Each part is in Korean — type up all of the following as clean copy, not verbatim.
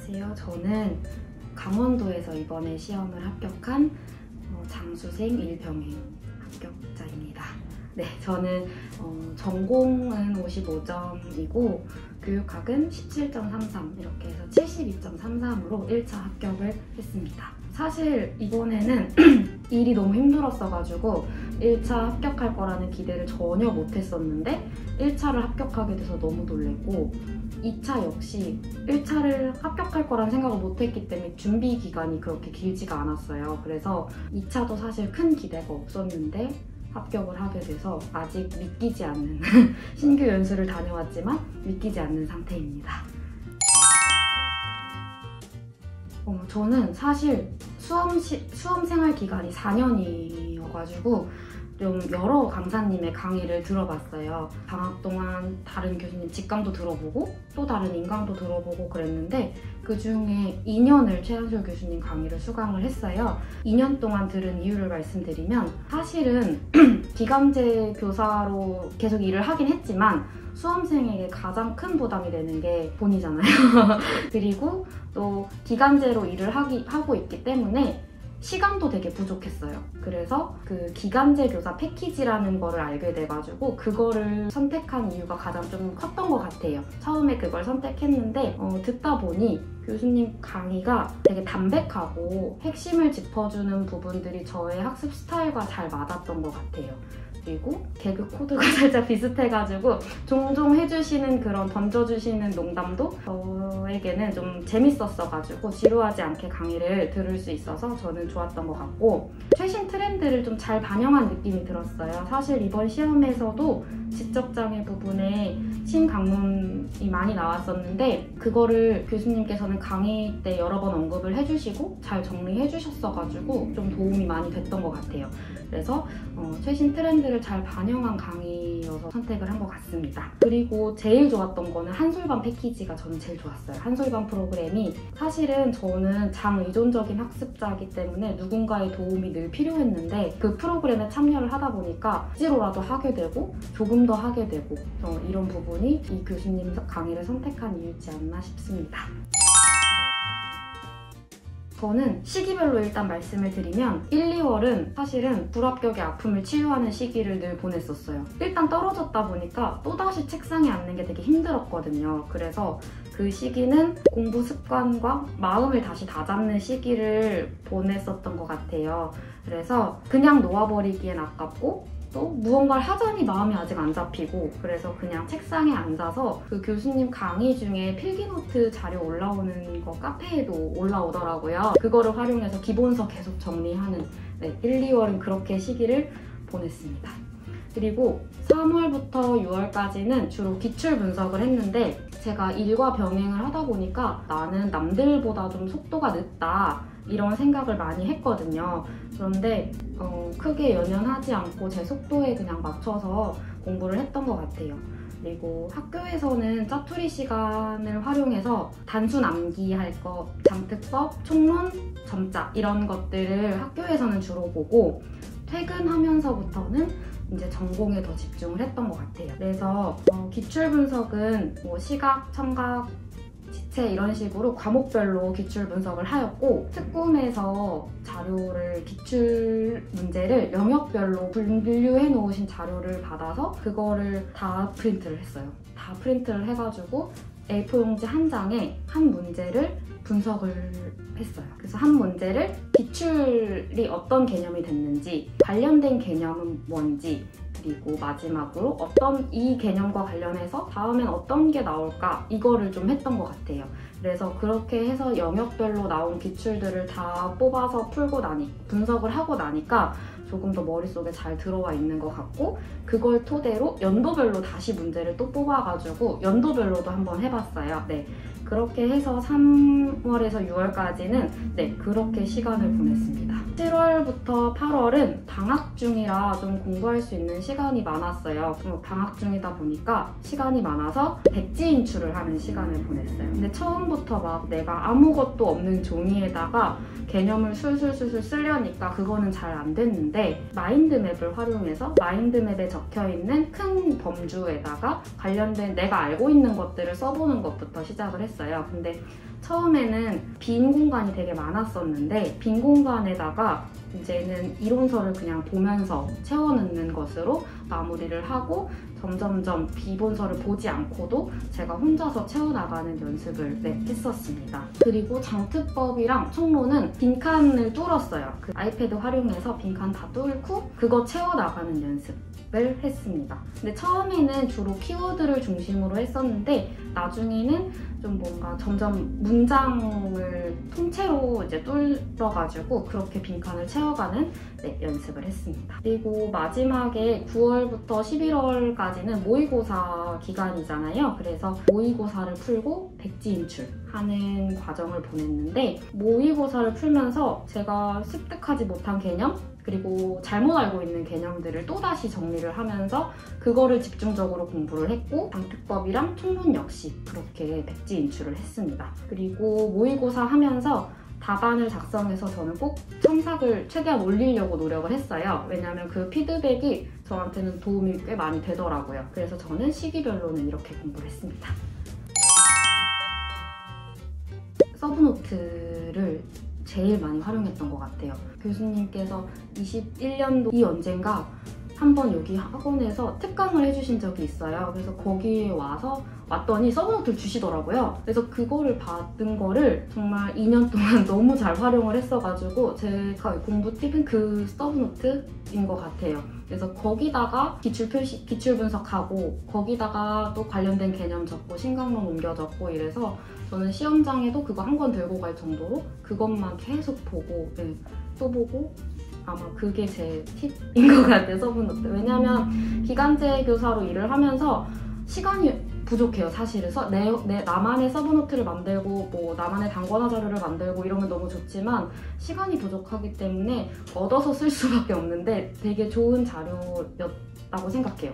안녕하세요. 저는 강원도에서 이번에 시험을 합격한 장수생 1병행 합격자입니다. 네, 저는 전공은 55점이고 교육학은 17.33 이렇게 해서 72.33으로 1차 합격을 했습니다. 사실 이번에는 일이 너무 힘들었어가지고 1차 합격할 거라는 기대를 전혀 못했었는데 1차를 합격하게 돼서 너무 놀랬고 2차 역시 1차를 합격할 거라는 생각을 못했기 때문에 준비 기간이 그렇게 길지가 않았어요. 그래서 2차도 사실 큰 기대가 없었는데 합격을 하게 돼서 아직 믿기지 않는 신규 연수를 다녀왔지만 믿기지 않는 상태입니다. 저는 사실 수험 생활 기간이 4년이어가지고 좀 여러 강사님의 강의를 들어봤어요. 방학 동안 다른 교수님 직강도 들어보고 또 다른 인강도 들어보고 그랬는데 그중에 2년을 최한솔 교수님 강의를 수강을 했어요. 2년 동안 들은 이유를 말씀드리면 사실은 기간제 교사로 계속 일을 하긴 했지만 수험생에게 가장 큰 부담이 되는 게 돈이잖아요. 그리고 또 기간제로 일을 하고 있기 때문에 시간도 되게 부족했어요. 그래서 그 기간제 교사 패키지라는 거를 알게 돼가지고 그거를 선택한 이유가 가장 좀 컸던 것 같아요. 처음에 그걸 선택했는데 듣다 보니 교수님 강의가 되게 담백하고 핵심을 짚어주는 부분들이 저의 학습 스타일과 잘 맞았던 것 같아요. 그리고 개그 코드가 살짝 비슷해가지고 종종 해주시는 그런 던져주시는 농담도 저에게는 좀 재밌었어가지고 지루하지 않게 강의를 들을 수 있어서 저는 좋았던 것 같고 최신 트렌드를 좀 잘 반영한 느낌이 들었어요. 사실 이번 시험에서도 지적장애 부분에 신강론이 많이 나왔었는데 그거를 교수님께서는 강의 때 여러 번 언급을 해주시고 잘 정리해 주셨어가지고 좀 도움이 많이 됐던 것 같아요. 그래서 최신 트렌드를 잘 반영한 강의여서 선택을 한 것 같습니다. 그리고 제일 좋았던 거는 한솔반 패키지가 저는 제일 좋았어요. 한솔반 프로그램이 사실은 저는 장의존적인 학습자이기 때문에 누군가의 도움이 늘 필요했는데 그 프로그램에 참여를 하다 보니까 억지로라도 하게 되고 조금 더 하게 되고 이런 부분이 이 교수님 강의를 선택한 이유지 않나 싶습니다. 저는 시기별로 일단 말씀을 드리면 1, 2월은 사실은 불합격의 아픔을 치유하는 시기를 늘 보냈었어요. 일단 떨어졌다 보니까 또다시 책상에 앉는 게 되게 힘들었거든요. 그래서 그 시기는 공부 습관과 마음을 다시 다잡는 시기를 보냈었던 것 같아요. 그래서 그냥 놓아버리기엔 아깝고 또 무언가를 하자니 마음이 아직 안 잡히고 그래서 그냥 책상에 앉아서 그 교수님 강의 중에 필기노트 자료 올라오는 거 카페에도 올라오더라고요. 그거를 활용해서 기본서 계속 정리하는 1, 2월은 그렇게 시기를 보냈습니다. 그리고 3월부터 6월까지는 주로 기출 분석을 했는데 제가 일과 병행을 하다 보니까 나는 남들보다 좀 속도가 늦다 이런 생각을 많이 했거든요. 그런데 크게 연연하지 않고 제 속도에 그냥 맞춰서 공부를 했던 것 같아요. 그리고 학교에서는 짜투리 시간을 활용해서 단순 암기할 거, 장특법, 총론, 점자 이런 것들을 학교에서는 주로 보고 퇴근하면서부터는 이제 전공에 더 집중을 했던 것 같아요. 그래서 기출 분석은 시각, 청각, 지체 이런 식으로 과목별로 기출 분석을 하였고 특공에서 자료를 기출 문제를 영역별로 분류해 놓으신 자료를 받아서 그거를 다 프린트를 했어요. 다 프린트를 해가지고 A4 용지 한 장에 한 문제를 분석을 했어요. 그래서 한 문제를 기출이 어떤 개념이 됐는지 관련된 개념은 뭔지 그리고 마지막으로 이 개념과 관련해서 다음엔 어떤 게 나올까 이거를 좀 했던 것 같아요. 그래서 그렇게 해서 영역별로 나온 기출들을 다 뽑아서 풀고 분석을 하고 나니까 조금 더 머릿속에 잘 들어와 있는 것 같고 그걸 토대로 연도별로 다시 문제를 또 뽑아가지고 연도별로도 한번 해봤어요. 그렇게 해서 3월에서 6월까지는 그렇게 시간을 보냈습니다. 7월부터 8월은 방학 중이라 좀 공부할 수 있는 시간이 많았어요. 방학 중이다 보니까 시간이 많아서 백지 인출을 하는 시간을 보냈어요. 근데 처음부터 막 내가 아무것도 없는 종이에다가 개념을 술술술술 쓰려니까 그거는 잘 안 됐는데 마인드맵을 활용해서 마인드맵에 적혀있는 큰 범주에다가 관련된 내가 알고 있는 것들을 써보는 것부터 시작을 했어요. 근데 처음에는 빈 공간이 되게 많았었는데 빈 공간에다가 이제는 이론서를 그냥 보면서 채워넣는 것으로 마무리를 하고 점점점 비본서를 보지 않고도 제가 혼자서 채워나가는 연습을 했었습니다. 그리고 장특법이랑 총론은 빈칸을 뚫었어요. 그 아이패드 활용해서 빈칸 다 뚫고 그거 채워나가는 연습을 했습니다. 근데 처음에는 주로 키워드를 중심으로 했었는데 나중에는 좀 뭔가 점점 문장을 통째로 이제 뚫어가지고 그렇게 빈칸을 채워가는 연습을 했습니다. 그리고 마지막에 9월부터 11월까지는 모의고사 기간이잖아요. 그래서 모의고사를 풀고 백지 인출하는 과정을 보냈는데 모의고사를 풀면서 제가 습득하지 못한 개념 그리고 잘못 알고 있는 개념들을 또다시 정리를 하면서 그거를 집중적으로 공부를 했고 장특법이랑 총론 역시 그렇게 백지 인출을 했습니다. 그리고 모의고사 하면서 답안을 작성해서 저는 꼭 첨삭을 최대한 올리려고 노력을 했어요. 왜냐하면 그 피드백이 저한테는 도움이 꽤 많이 되더라고요. 그래서 저는 시기별로는 이렇게 공부를 했습니다. 서브노트를 제일 많이 활용했던 것 같아요. 교수님께서 21년도 언젠가 한번 여기 학원에서 특강을 해주신 적이 있어요. 그래서 거기에 왔더니 서브노트를 주시더라고요. 그래서 그거를 받은 거를 정말 2년 동안 너무 잘 활용을 했어가지고 제가 공부 팁은 그 서브노트인 것 같아요. 그래서 거기다가 기출 분석하고 거기다가 또 관련된 개념 적고 신강론 옮겨 적고 이래서 저는 시험장에도 그거 한 권 들고 갈 정도로 그것만 계속 보고 또 보고 아마 그게 제 팁인 것 같아요, 서브노트. 왜냐면 기간제 교사로 일을 하면서 시간이 부족해요, 사실은. 나만의 서브노트를 만들고 뭐 나만의 단권화 자료를 만들고 이러면 너무 좋지만 시간이 부족하기 때문에 얻어서 쓸 수밖에 없는데 되게 좋은 자료였다고 생각해요.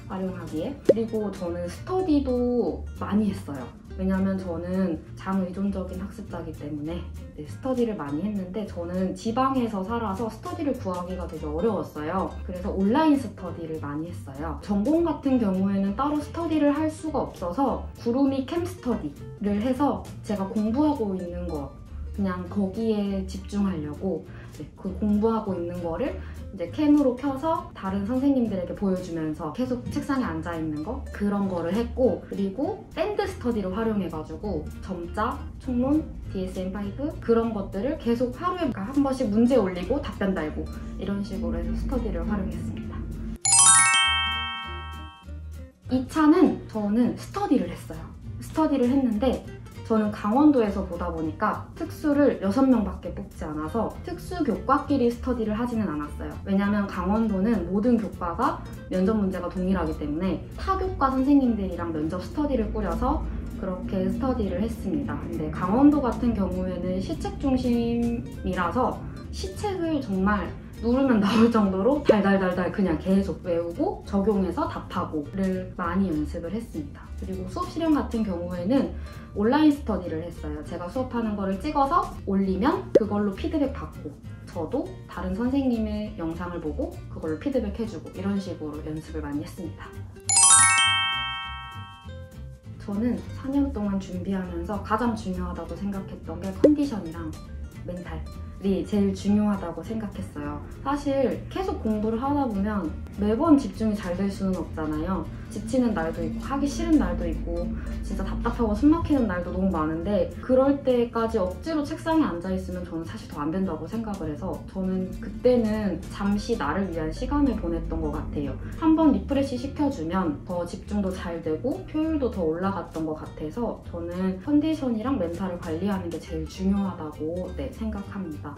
활용하기에. 그리고 저는 스터디도 많이 했어요. 왜냐면 저는 장의존적인 학습자이기 때문에 스터디를 많이 했는데 저는 지방에서 살아서 스터디를 구하기가 되게 어려웠어요. 그래서 온라인 스터디를 많이 했어요. 전공 같은 경우에는 따로 스터디를 할 수가 없어서 구루미 캠 스터디를 해서 제가 공부하고 있는 거 그냥 거기에 집중하려고 그 공부하고 있는 거를 이제 캠으로 켜서 다른 선생님들에게 보여주면서 계속 책상에 앉아있는 거 그런 거를 했고 그리고 밴드 스터디를 활용해가지고 점자, 총론, DSM-5 그런 것들을 계속 하루에 한 번씩 문제 올리고 답변 달고 이런 식으로 해서 스터디를 활용했습니다. 2차는 저는 스터디를 했어요. 스터디를 했는데 저는 강원도에서 보다 보니까 특수를 6명밖에 뽑지 않아서 특수 교과끼리 스터디를 하지는 않았어요. 왜냐면 강원도는 모든 교과가 면접 문제가 동일하기 때문에 타교과 선생님들이랑 면접 스터디를 꾸려서 그렇게 스터디를 했습니다. 근데 강원도 같은 경우에는 시책 중심이라서 시책을 정말 누르면 나올 정도로 달달달달 그냥 계속 외우고 적용해서 답하고를 많이 연습을 했습니다. 그리고 수업 실험 같은 경우에는 온라인 스터디를 했어요. 제가 수업하는 거를 찍어서 올리면 그걸로 피드백 받고 저도 다른 선생님의 영상을 보고 그걸로 피드백 해주고 이런 식으로 연습을 많이 했습니다. 저는 4년 동안 준비하면서 가장 중요하다고 생각했던 게 컨디션이랑 멘탈이 제일 중요하다고 생각했어요. 사실 계속 공부를 하다 보면 매번 집중이 잘 될 수는 없잖아요. 지치는 날도 있고 하기 싫은 날도 있고 진짜 답답하고 숨 막히는 날도 너무 많은데 그럴 때까지 억지로 책상에 앉아있으면 저는 사실 더 안 된다고 생각을 해서 저는 그때는 잠시 나를 위한 시간을 보냈던 것 같아요. 한번 리프레시 시켜주면 더 집중도 잘 되고 효율도 더 올라갔던 것 같아서 저는 컨디션이랑 멘탈을 관리하는 게 제일 중요하다고 생각합니다.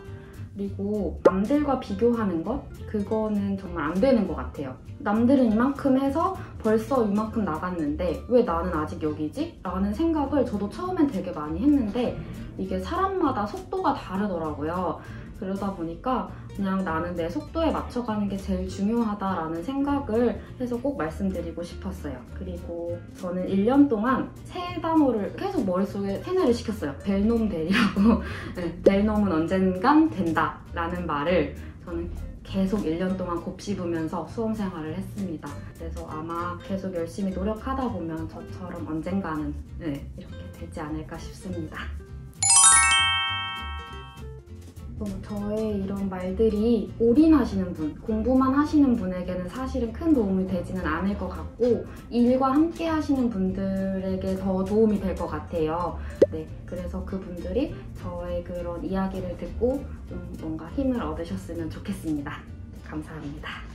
그리고 남들과 비교하는 것? 그거는 정말 안 되는 것 같아요. 남들은 이만큼 해서 벌써 이만큼 나갔는데 왜 나는 아직 여기지? 라는 생각을 저도 처음엔 되게 많이 했는데 이게 사람마다 속도가 다르더라고요. 그러다 보니까 그냥 나는 내 속도에 맞춰가는 게 제일 중요하다라는 생각을 해서 꼭 말씀드리고 싶었어요. 그리고 저는 1년 동안 새 단어를 계속 머릿속에 세뇌를 시켰어요. 델놈델이라고. 델놈은 언젠간 된다 라는 말을 저는 계속 1년 동안 곱씹으면서 수험생활을 했습니다. 그래서 아마 계속 열심히 노력하다 보면 저처럼 언젠가는 이렇게 되지 않을까 싶습니다. 저의 이런 말들이 올인하시는 분, 공부만 하시는 분에게는 사실은 큰 도움이 되지는 않을 것 같고 일과 함께 하시는 분들에게 더 도움이 될 것 같아요. 네, 그래서 그분들이 저의 그런 이야기를 듣고 좀 뭔가 힘을 얻으셨으면 좋겠습니다. 감사합니다.